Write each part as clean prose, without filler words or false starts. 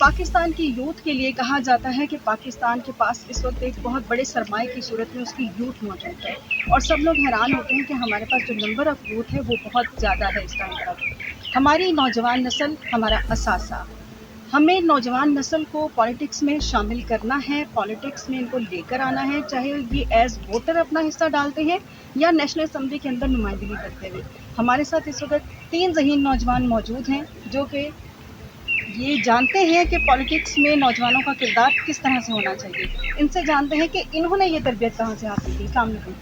पाकिस्तान की यूथ के लिए कहा जाता है कि पाकिस्तान के पास इस वक्त एक बहुत बड़े सरमाए की सूरत में उसकी यूथ मौजूद है और सब लोग हैरान होते हैं कि हमारे पास जो नंबर ऑफ़ यूथ है वो बहुत ज़्यादा है इस टाइम पर। हमारी नौजवान नस्ल हमारा असासा, हमें नौजवान नस्ल को पॉलिटिक्स में शामिल करना है, पॉलिटिक्स में इनको लेकर आना है, चाहे ये एज वोटर अपना हिस्सा डालते हैं या नेशनल असम्बली के अंदर नुमाइंदगी करते हुए। हमारे साथ इस वक्त 3 ज़हीन नौजवान मौजूद हैं जो कि ये जानते हैं कि पॉलिटिक्स में नौजवानों का किरदार किस तरह से होना चाहिए। इनसे जानते हैं कि इन्होंने ये तरबियत कहाँ से हासिल की। अस्सलाम वालेकुम।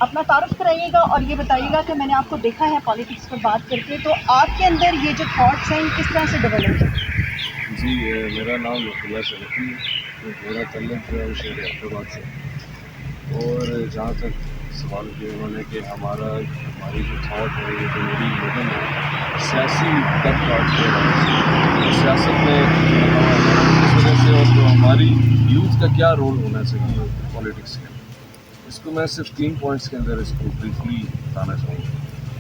अपना तारुफ कराइएगा और ये बताइएगा कि मैंने आपको देखा है पॉलिटिक्स पर बात करके, तो आपके अंदर ये जो थॉट्स हैं किस तरह से डेवलप हैं? जी, मेरा नाम नफीला शरीफी है। मेरा तल्लुक़ जो है वो शहर हैदराबाद से है। और जहाँ तक सवाल किया उन्होंने कि हमारी जो थाट है, ये जो मेरी विजन है सियासी तक सियासत में इस वजह से, और जो हमारी यूथ का क्या रोल होना चाहिए पॉलिटिक्स के, इसको मैं सिर्फ 3 पॉइंट्स के अंदर इसको ब्रीफली बताना चाहूँगा।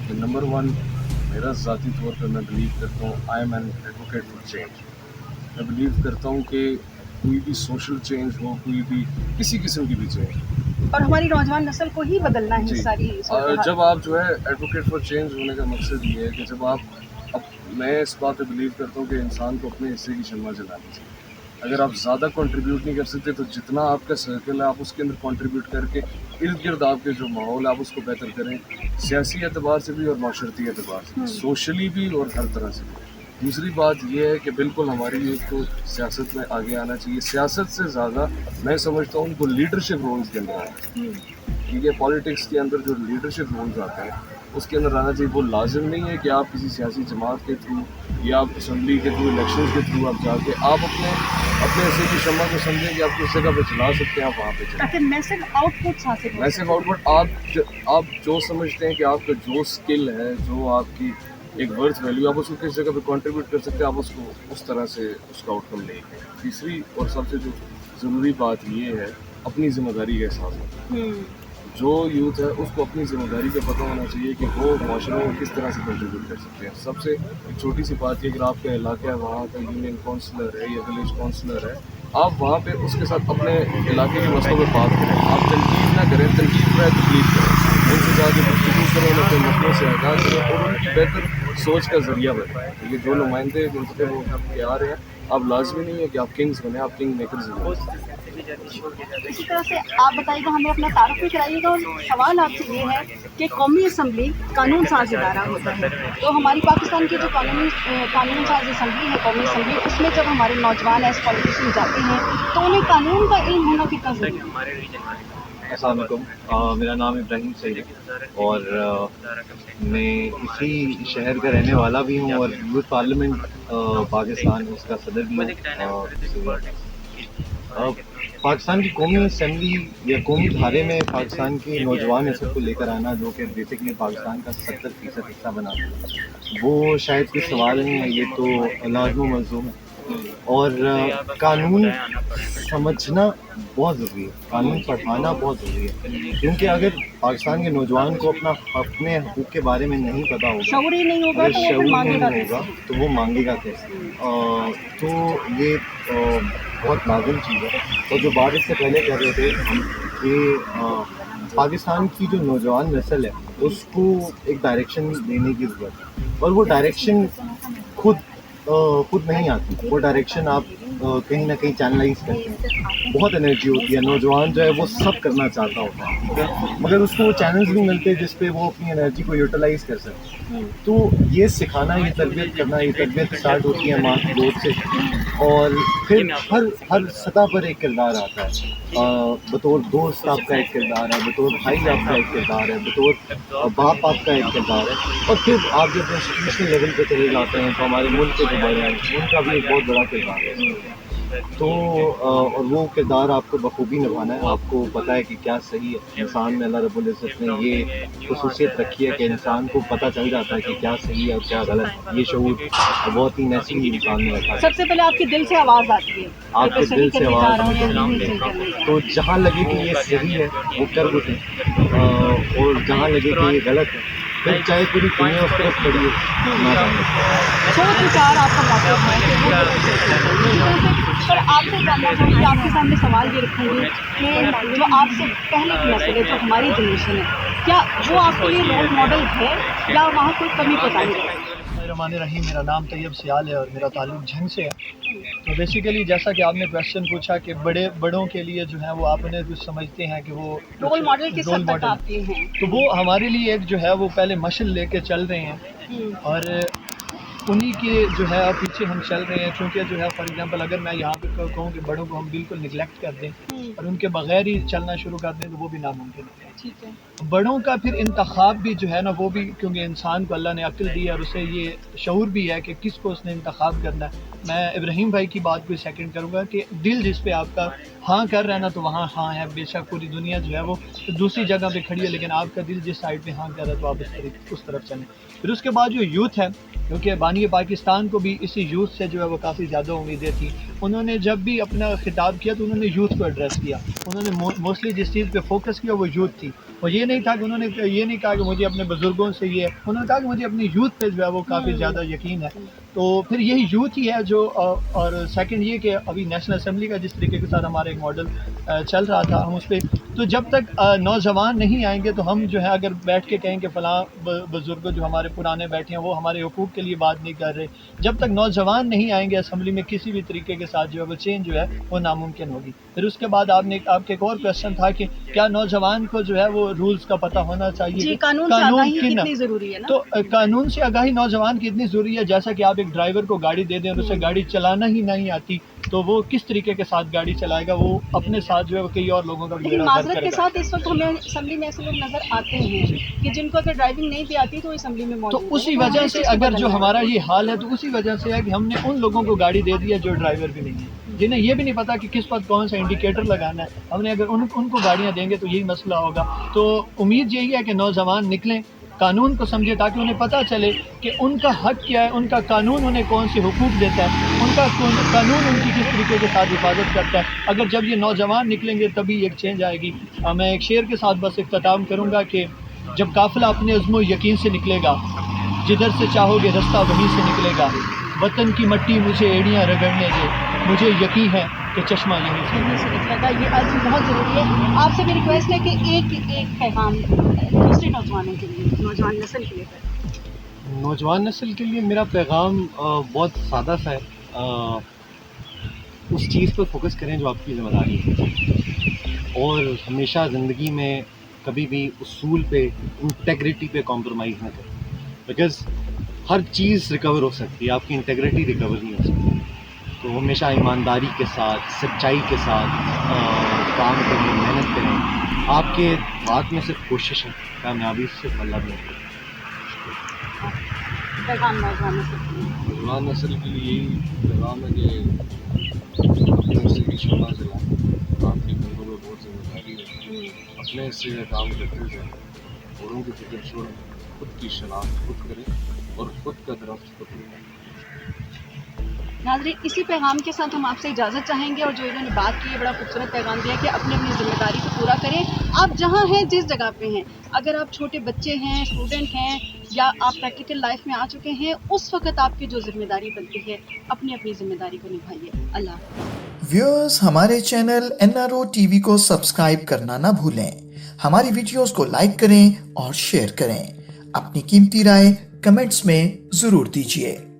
कि नंबर 1, मेरा ज़ाती तौर पर मैं बिलीव करता हूँ I am an advocate for change. मैं बिलीव करता हूँ कि कोई भी सोशल चेंज हो, कोई भी किसी किस्म की भी चेंज, और हमारी नौजवान नस्ल को ही बदलना है सारी। और जब आप जो है एडवोकेट फॉर चेंज होने का मकसद ये है कि जब मैं इस बात पे बिलीव करता हूँ कि इंसान को अपने हिस्से की शम्मा जलानी चाहिए। अगर आप ज़्यादा कंट्रीब्यूट नहीं कर सकते तो जितना आपका सर्कल है आप उसके अंदर कंट्रीब्यूट करके इर्द गिर्द आपके जो माहौल है आप उसको बेहतर करें, सियासी एतबार से भी और माशरती एतबार से, सोशली भी और हर तरह से भी। दूसरी बात यह है कि बिल्कुल हमारी यूथ को सियासत में आगे आना चाहिए। सियासत से ज़्यादा मैं समझता हूँ उनको लीडरशिप रोल्स के अंदर आना चाहिए। ठीक है, पॉलिटिक्स के अंदर जो लीडरशिप रोल्स आते हैं उसके अंदर आना चाहिए। वो लाजिम नहीं है कि आप किसी सियासी जमात के थ्रू या आप असम्बली के थ्रू, इलेक्शन के थ्रू आप जाके आप अपने हिस्से की शम्मा को समझें कि आप किस जगह पे चला सकते हैं, आप वहाँ पे चलें। ताकि मैसिव आउटपुट हासिल हो। मैसिव आउटपुट आप जो समझते हैं कि आपका जो स्किल है, जो आपकी एक वर्थ वैल्यू, आप उसको किस जगह पे कंट्रीब्यूट कर सकते हैं, आप उसको उस तरह से उसका आउटकम लेंगे। तीसरी और सबसे जो ज़रूरी बात ये है, अपनी ज़िम्मेदारी का एहसास होना। जो यूथ है उसको अपनी ज़िम्मेदारी का पता होना चाहिए कि वो माशरे में किस तरह से कंट्रीब्यूट कर सकते हैं। सबसे एक छोटी सी बात है, अगर आपका इलाका है, वहाँ का यूनियन काउंसलर है या विलेज काउंसलर है, आप वहाँ पे उसके साथ अपने इलाके के मसलों पर बात करें। आप तनकीद ना करें, तनकीद पर तकलीफ करें, उनसे जाके गुफ्तगू करें, उन्हें अपने मसलों से आगाह करें और उनकी बेहतर सोच का ज़रिया बने। ये जो नुमाइंदे जिनसे वो के आ रहे हैं, आप लाजमी नहीं है कि आप किंग्स बने, आप किंग मेकर्स बने। इसी तरह से आप बताइएगा, हमें अपना तारुफ भी कराइएगा। और सवाल आपसे ये है कि कौमी असम्बली कानून साज इदारा होता है, तो हमारी पाकिस्तान की जो कानून साज असम्बली है, कौमी असम्बली, उसमें जब हमारे नौजवान एज पॉलिटिशियन जाते हैं तो उन्हें कानून का इल्म होना कितना ज़रूरी है? अस्सलाम वालेकुम, मेरा नाम इब्राहिम सईद है और मैं इसी शहर का रहने वाला भी हूँ और यूथ पार्लियामेंट पाकिस्तान उसका सदर भी हूँ। पाकिस्तान की कौमी असम्बली या कौमी धारे में पाकिस्तान के नौजवान नस्ल को लेकर आना, जो कि बेसिकली पाकिस्तान का 70% हिस्सा बना, वो शायद कोई सवाल नहीं है, ये तो लाज़िम मलज़ूम है। और कानून समझना बहुत ज़रूरी है, कानून पढ़ाना बहुत ज़रूरी है, क्योंकि अगर पाकिस्तान के नौजवान को अपने हकूक़ के बारे में नहीं पता होगा, शऊर ही नहीं होगा, तो वो मांगेगा कैसे। तो ये बहुत नाज़ुक चीज़ है। और जो बात इससे पहले कर रहे थे कि पाकिस्तान की जो नौजवान नस्ल है उसको एक डायरेक्शन देने की ज़रूरत है, और वो डायरेक्शन खुद नहीं आती। वो डायरेक्शन आप कहीं ना कहीं चैनलाइज करते हैं। बहुत एनर्जी होती है, नौजवान जो है वो सब करना चाहता होता है, ठीक है, मगर उसको वो चैनल्स नहीं मिलते जिस पे वो अपनी एनर्जी को यूटिलाइज कर सके। तो ये सिखाना, ये तरबियत करना, ये तरबियत स्टार्ट होती है माँ की गोद से, और फिर हर सतह पर एक किरदार आता है। बतौर दोस्त आपका एक किरदार है, बतौर भाई आपका एक किरदार है, बतौर बाप आपका एक किरदार है, और फिर आप जब इंस्टीट्यूशनल लेवल पे चले जाते हैं तो हमारे मुल्क के जो बड़े हैं उनका भी एक बहुत बड़ा किरदार है। तो और वो किरदार आपको बखूबी निभाना है। आपको पता है कि क्या सही है। इंसान में अल्लाह रब्बुल इज़्ज़त ने ये ख़ुसूसियत रखी है कि इंसान को पता चल जाता है कि क्या सही है और क्या गलत। ये शऊर बहुत ही नेचुरली इंसान में रखा है। सबसे पहले आपके दिल से आवाज़ आती है, आपके दिल से आवाज़, तो जहाँ लगे कि ये सही है वो कर उठें, और जहाँ लगे कि ये गलत है फिर चाहे पूरी दुनिया उस तरफ खड़ी हो ना जाने। सोच विचार आपका मौका है कि वो पर आपसे जानना चाहूँगी, आपके सामने सवाल ये रखूँगी कि जो आपसे पहले की नस्ल है, जो हमारी जनरेशन है, क्या वो आपके लिए रोल मॉडल है या वहाँ कोई कमी कोताही है? रहीम, मेरा नाम तैयब सियाल है और मेरा ताल्लुक झंग से है। तो बेसिकली जैसा कि आपने क्वेश्चन पूछा कि बड़ों के लिए जो है वो आपने कुछ समझते हैं कि वो रोल मॉडल किस रोल हद तक मॉडल, आपके हैं? तो वो हमारे लिए एक जो है वो पहले मशल लेके चल रहे हैं और उन्हीं के जो है अब पीछे हम चल रहे हैं। क्योंकि जो है फॉर एग्जांपल अगर मैं यहाँ पे कहूँ कि बड़ों को हम बिल्कुल निगलेक्ट कर दें और उनके बगैर ही चलना शुरू कर दें तो वो भी नामुमकिन है। ठीक है। बड़ों का फिर इंतखाब भी जो है ना वो भी, क्योंकि इंसान को अल्लाह ने अक्ल दी है और उसे ये शऊर भी है कि किसको उसने इंतखाब करना है। मैं इब्राहिम भाई की बात को सेकंड करूँगा कि दिल जिस पे आपका हाँ कर रहा है ना तो वहाँ हाँ है। बेशक पूरी दुनिया जो है वो दूसरी जगह पे खड़ी है, लेकिन आपका दिल जिस साइड पे हाँ कर रहा है तो आप उस तरफ चलें। फिर उसके बाद जो यूथ है, क्योंकि बानी पाकिस्तान को भी इसी यूथ से जो है वो काफ़ी ज़्यादा उम्मीदें थी। उन्होंने जब भी अपना खिताब किया तो उन्होंने यूथ को एड्रेस किया। उन्होंने मोस्टली जिस चीज़ पे फोकस किया वो यूथ थी। और ये नहीं था कि उन्होंने ये नहीं कहा कि मुझे अपने बुज़ुर्गों से ये, उन्होंने कहा कि मुझे अपनी यूथ पे जो है वो काफ़ी ज़्यादा यकीन है। तो फिर यही यूथ ही है जो और सेकंड ये कि अभी नेशनल असम्बली का जिस तरीके के साथ हमारा एक मॉडल चल रहा था हम उस पर, तो जब तक नौजवान नहीं आएंगे तो हम जो है अगर बैठ के कहें कि फ़लाँ बुज़ुर्ग जो हमारे पुराने बैठे हैं वो हमारे हुकूक़ के लिए बात नहीं कर रहे, जब तक नौजवान नहीं आएंगे असम्बली में किसी भी तरीके के साथ जो है वो चेंज जो है वो नामुमकिन होगी। फिर उसके बाद आपके एक और क्वेश्चन था कि क्या नौजवान को जो है वो रूल्स का पता होना चाहिए जी, कि कानून से आगाही किन, कितनी ज़रूरी है ना? तो कानून से आगाही नौजवान की इतनी ज़रूरी है। जैसा कि आप एक ड्राइवर को गाड़ी दे दें और उसे गाड़ी चलाना ही नहीं आती तो वो किस तरीके के साथ गाड़ी चलाएगा, वो अपने साथ जो है वो कई और लोगों का भी लेकिन बेड़ा गर्क माजरत के करेगा। साथ इस वक्त हमें असम्बली में ऐसे लोग नजर आते हैं कि जिनको अगर ड्राइविंग नहीं भी आती तो असम्बली में तो मौजूद है। उसी हमें वजह इस से चीज़ को अगर जो बदलना है। हमारा ये हाल है तो उसी वजह से है कि हमने उन लोगों को गाड़ी दे दी है जो ड्राइवर भी नहीं है, जिन्हें ये भी नहीं पता कि किस वक्त कौन सा इंडिकेटर लगाना है। हमने अगर उनको गाड़ियाँ देंगे तो यही मसला होगा। तो उम्मीद यही है कि नौजवान निकलें, कानून को समझे, ताकि उन्हें पता चले कि उनका हक क्या है, उनका कानून उन्हें कौन से हुकूक देता है, उनका कानून उनकी किस तरीके के साथ हिफाजत करता है। अगर जब ये नौजवान निकलेंगे तभी एक चेंज आएगी। मैं एक शेर के साथ बस इख्तिताम करूँगा कि जब काफ़िला अपने अज़्म व यकीन से निकलेगा, जिधर से चाहोगे रास्ता वहीं से निकलेगा। वतन की मट्टी मुझे एड़ियाँ रगड़ने दे, मुझे यकीन है कि चश्मा यहीं से यहीं से निकलेगा। ये आज बहुत ज़रूरी है। आपसे मेरी रिक्वेस्ट है कि एक पैगाम दूसरे नौजवानों के लिए, नौजवान नस्ल के लिए करें। नौजवान नस्ल के लिए मेरा पैगाम बहुत सादा सा है। उस चीज़ पर फोकस करें जो आपकी ज़िम्मेदारी है और हमेशा ज़िंदगी में कभी भी उसूल पे, इंटेग्रिटी पे कॉम्प्रोमाइज़ ना करें। बिकॉज़ हर चीज़ रिकवर हो सकती है, आपकी इंटेग्रिटी रिकवर नहीं हो सकती। तो हमेशा ईमानदारी के साथ, सच्चाई के साथ काम करें, मेहनत करें। आपके हाथ में सिर्फ कोशिश है, कामयाबी सिर्फ अल्लाह में है। पैगाम नौजवान नस्ल के लिए। नौजवान नस्ल के लिए यही पैगाम है कि अपने हिस्से की शमा जलाएं। आपकी कंधों में बहुत जिम्मेदारी है, अपने हिस्से का काम करते जाएं, औरों की फिक्र छोड़ें, खुद की शनाख्त खुद करें और खुद का दरख्त खुद लगाएं। नाज़रीन, इसी पैगाम के साथ हम आपसे इजाज़त चाहेंगे और जो इन्होंने बात की है बड़ा खूबसूरत पैगाम दिया कि अपनी अपनी ज़िम्मेदारी को पूरा करें। आप जहाँ हैं, जिस जगह पे हैं, अगर आप छोटे बच्चे हैं, स्टूडेंट हैं या आप प्रैक्टिकल लाइफ में आ चुके हैं, उस वक्त आपकी जो ज़िम्मेदारी बनती है अपनी अपनी ज़िम्मेदारी को निभाइए। अल्लाह। व्यूअर्स, हमारे चैनल NRO TV को सब्सक्राइब करना ना भूलें। हमारी वीडियोस को लाइक करें और शेयर करें। अपनी कीमती राय कमेंट्स में ज़रूर दीजिए।